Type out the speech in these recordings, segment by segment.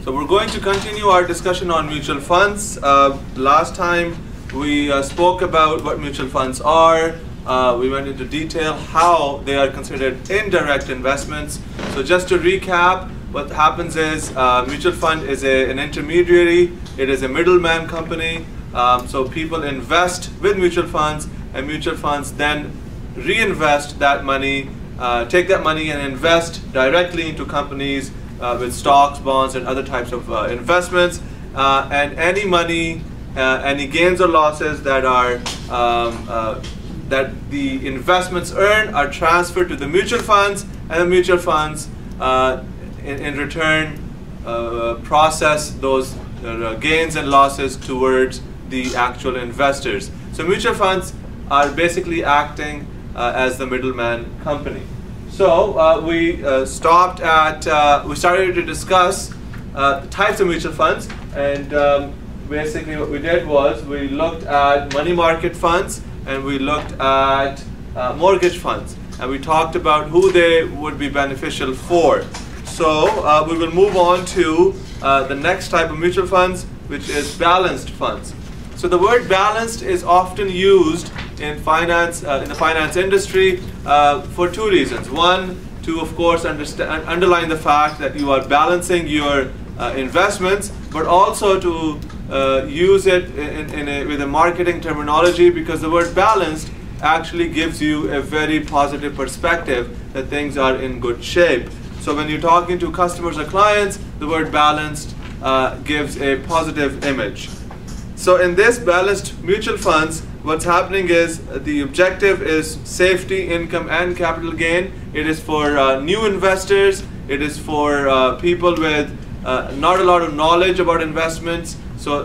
So we're going to continue our discussion on mutual funds. Last time we spoke about what mutual funds are. We went into detail how they are considered indirect investments. So just to recap, what happens is mutual fund is an intermediary. It is a middleman company. So people invest with mutual funds, and mutual funds then reinvest that money, take that money and invest directly into companies with stocks, bonds, and other types of investments. And any money, any gains or losses that are that the investments earn are transferred to the mutual funds, and the mutual funds in return process those gains and losses towards the actual investors. So mutual funds are basically acting as the middleman company. So we started to discuss the types of mutual funds, and basically what we did was we looked at money market funds and we looked at mortgage funds, and we talked about who they would be beneficial for. So we will move on to the next type of mutual funds, which is balanced funds. So the word balanced is often used in finance, in the finance industry, for two reasons. One, to of course underline the fact that you are balancing your investments, but also to use it with a marketing terminology, because the word balanced actually gives you a very positive perspective that things are in good shape. So when you're talking to customers or clients, the word balanced gives a positive image. So in this balanced mutual funds, what's happening is the objective is safety, income, and capital gain. It is for new investors. It is for people with not a lot of knowledge about investments. So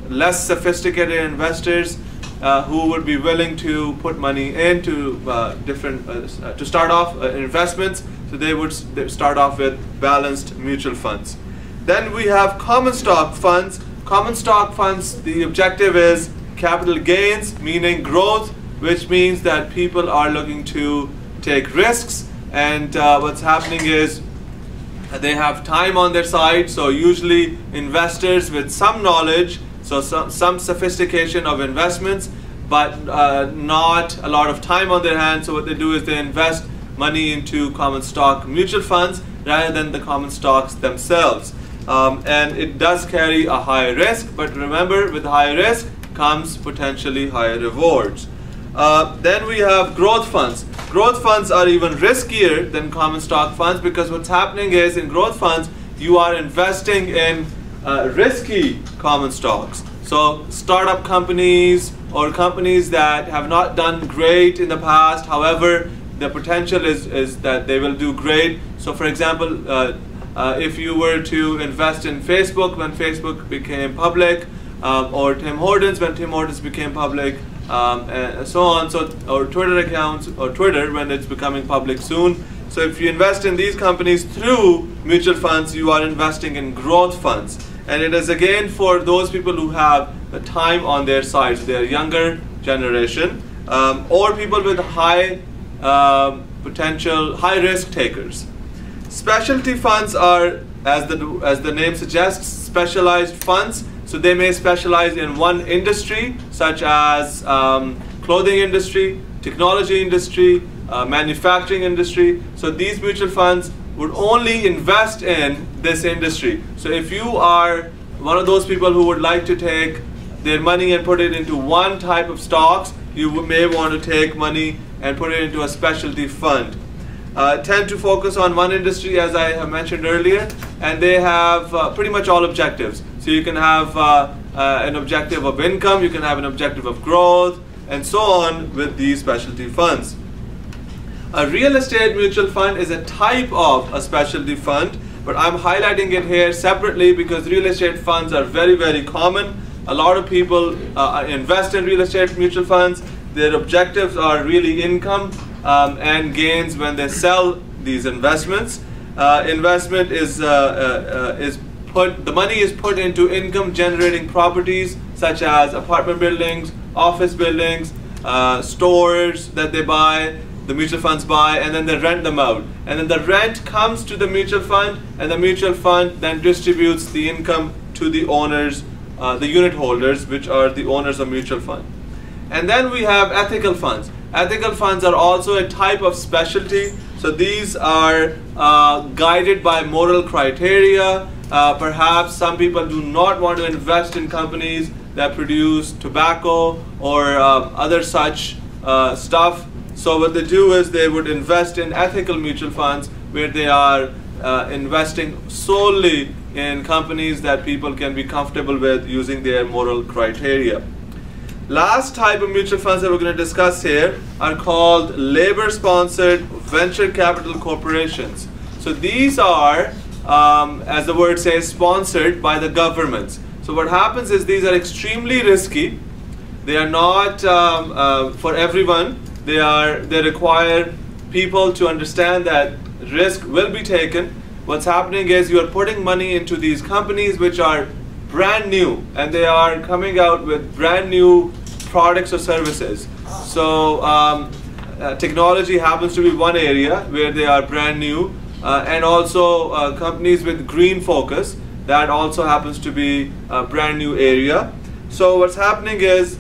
less sophisticated investors who would be willing to put money into to start off investments. So they would start off with balanced mutual funds. Then we have common stock funds. Common stock funds, the objective is capital gains, meaning growth, which means that people are looking to take risks, and what's happening is they have time on their side. So usually investors with some knowledge, so some sophistication of investments, but not a lot of time on their hands. So what they do is they invest money into common stock mutual funds rather than the common stocks themselves. And it does carry a high risk, but remember, with high risk comes potentially higher rewards. Then we have growth funds. Growth funds are even riskier than common stock funds, because what's happening is in growth funds you are investing in risky common stocks. So startup companies or companies that have not done great in the past, however the potential is that they will do great. So for example, if you were to invest in Facebook when Facebook became public, or Tim Hortons when Tim Hortons became public, and so on, or Twitter accounts, or Twitter when it's becoming public soon. So if you invest in these companies through mutual funds, you are investing in growth funds. And it is again for those people who have the time on their side, so they're younger generation, or people with high potential, high risk takers. Specialty funds are, as the name suggests, specialized funds. So they may specialize in one industry, such as clothing industry, technology industry, manufacturing industry. So these mutual funds would only invest in this industry. So if you are one of those people who would like to take their money and put it into one type of stocks, you may want to take money and put it into a specialty fund. Tend to focus on one industry, as I have mentioned earlier, and they have pretty much all objectives. So you can have an objective of income, you can have an objective of growth, and so on with these specialty funds. A real estate mutual fund is a type of a specialty fund, but I'm highlighting it here separately because real estate funds are very, very common. A lot of people invest in real estate mutual funds. Their objectives are really income and gains when they sell these investments. Investment is the money is put into income generating properties such as apartment buildings, office buildings, stores that they buy, the mutual funds buy, and then they rent them out. And then the rent comes to the mutual fund, and the mutual fund then distributes the income to the owners, the unit holders, which are the owners of mutual fund. And then we have ethical funds. Ethical funds are also a type of specialty. So these are guided by moral criteria. Perhaps some people do not want to invest in companies that produce tobacco or other such stuff. So what they do is they would invest in ethical mutual funds where they are investing solely in companies that people can be comfortable with using their moral criteria. Last type of mutual funds that we're going to discuss here are called labor-sponsored venture capital corporations. So these are, as the word says, sponsored by the governments. So what happens is these are extremely risky. They are not for everyone. They require people to understand that risk will be taken. What's happening is you are putting money into these companies which are brand new, and they are coming out with brand new products or services. So technology happens to be one area where they are brand new, and also companies with green focus, that also happens to be a brand new area. So what's happening is,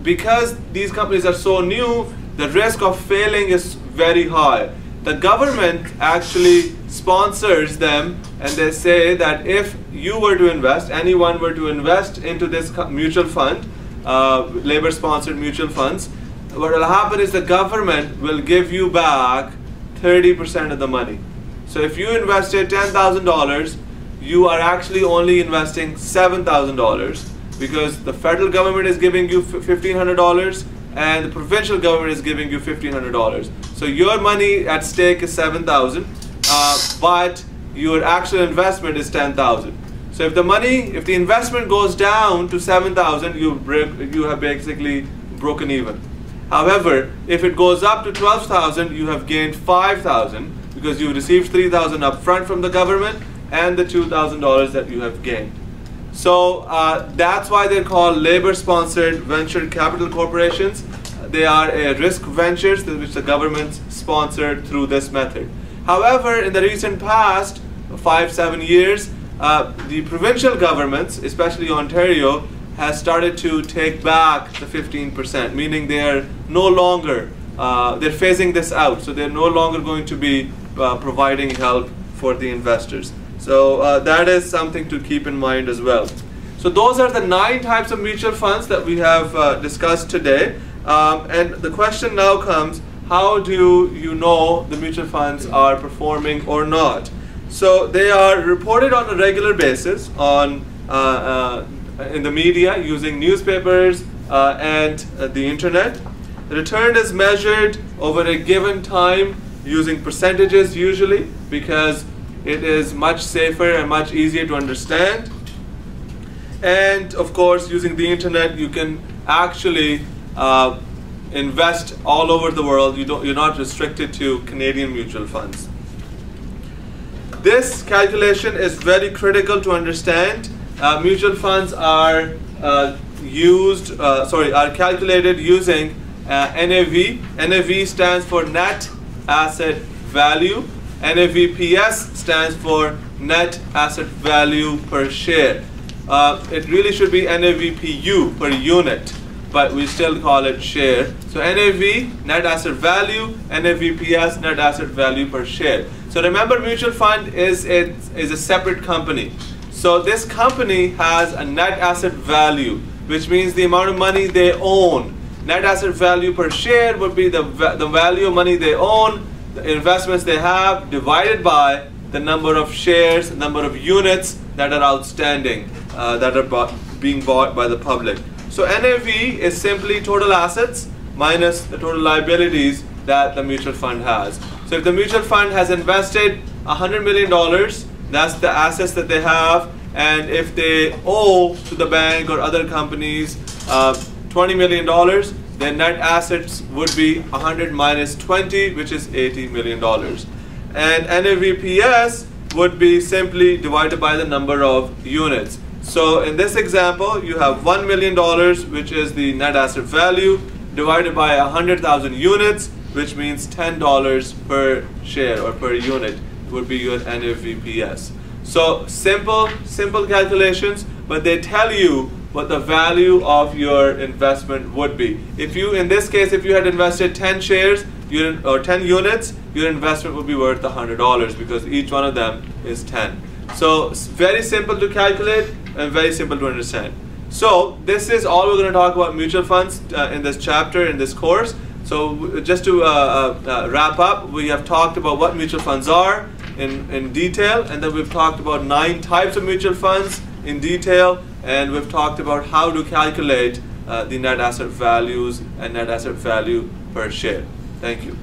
because these companies are so new, the risk of failing is very high. The government actually sponsors them, and they say that if you were to invest, anyone were to invest into this mutual fund, labor-sponsored mutual funds, what will happen is the government will give you back 30% of the money. So if you invested $10,000, you are actually only investing $7,000, because the federal government is giving you $1,500 and the provincial government is giving you $1,500. So your money at stake is $7,000, but your actual investment is $10,000. So if the investment goes down to $7,000, you have basically broken even. However, if it goes up to $12,000, you have gained $5,000, because you received $3,000 up front from the government and the $2,000 that you have gained. So that's why they're called labor-sponsored venture capital corporations. They are risk ventures which the government sponsored through this method. However, in the recent past, 5-7 years, the provincial governments, especially Ontario, has started to take back the 15%, meaning they are no longer, they're phasing this out. So they're no longer going to be providing help for the investors. So that is something to keep in mind as well. So those are the 9 types of mutual funds that we have discussed today. And the question now comes, how do you know the mutual funds are performing or not? So they are reported on a regular basis on in the media using newspapers and the internet. The return is measured over a given time using percentages usually, because it is much safer and much easier to understand. And of course, using the internet, you can actually invest all over the world. You're not restricted to Canadian mutual funds. This calculation is very critical to understand. Mutual funds are calculated using NAV. NAV stands for net asset value. NAVPS stands for net asset value per share. It really should be NAVPU per unit, but we still call it share. So NAV, net asset value, NAVPS, net asset value per share. So remember, mutual fund is a separate company. So this company has a net asset value, which means the amount of money they own. Net asset value per share would be the value of money they own, the investments they have, divided by the number of shares, number of units that are outstanding, that are being bought by the public. So NAV is simply total assets minus the total liabilities that the mutual fund has. So if the mutual fund has invested $100 million, that's the assets that they have. And if they owe to the bank or other companies $20 million, their net assets would be 100 minus 20, which is $80 million. And NAVPS would be simply divided by the number of units. So in this example, you have $1 million, which is the net asset value, divided by 100,000 units, which means $10 per share or per unit would be your NAVPS. So simple calculations, but they tell you what the value of your investment would be. If you, in this case, if you had invested 10 shares or 10 units, your investment would be worth $100 because each one of them is 10. So very simple to calculate and very simple to understand. So this is all we're going to talk about mutual funds in this chapter, in this course. So just to wrap up, we have talked about what mutual funds are in detail, and then we've talked about 9 types of mutual funds in detail, and we've talked about how to calculate the net asset values and net asset value per share. Thank you.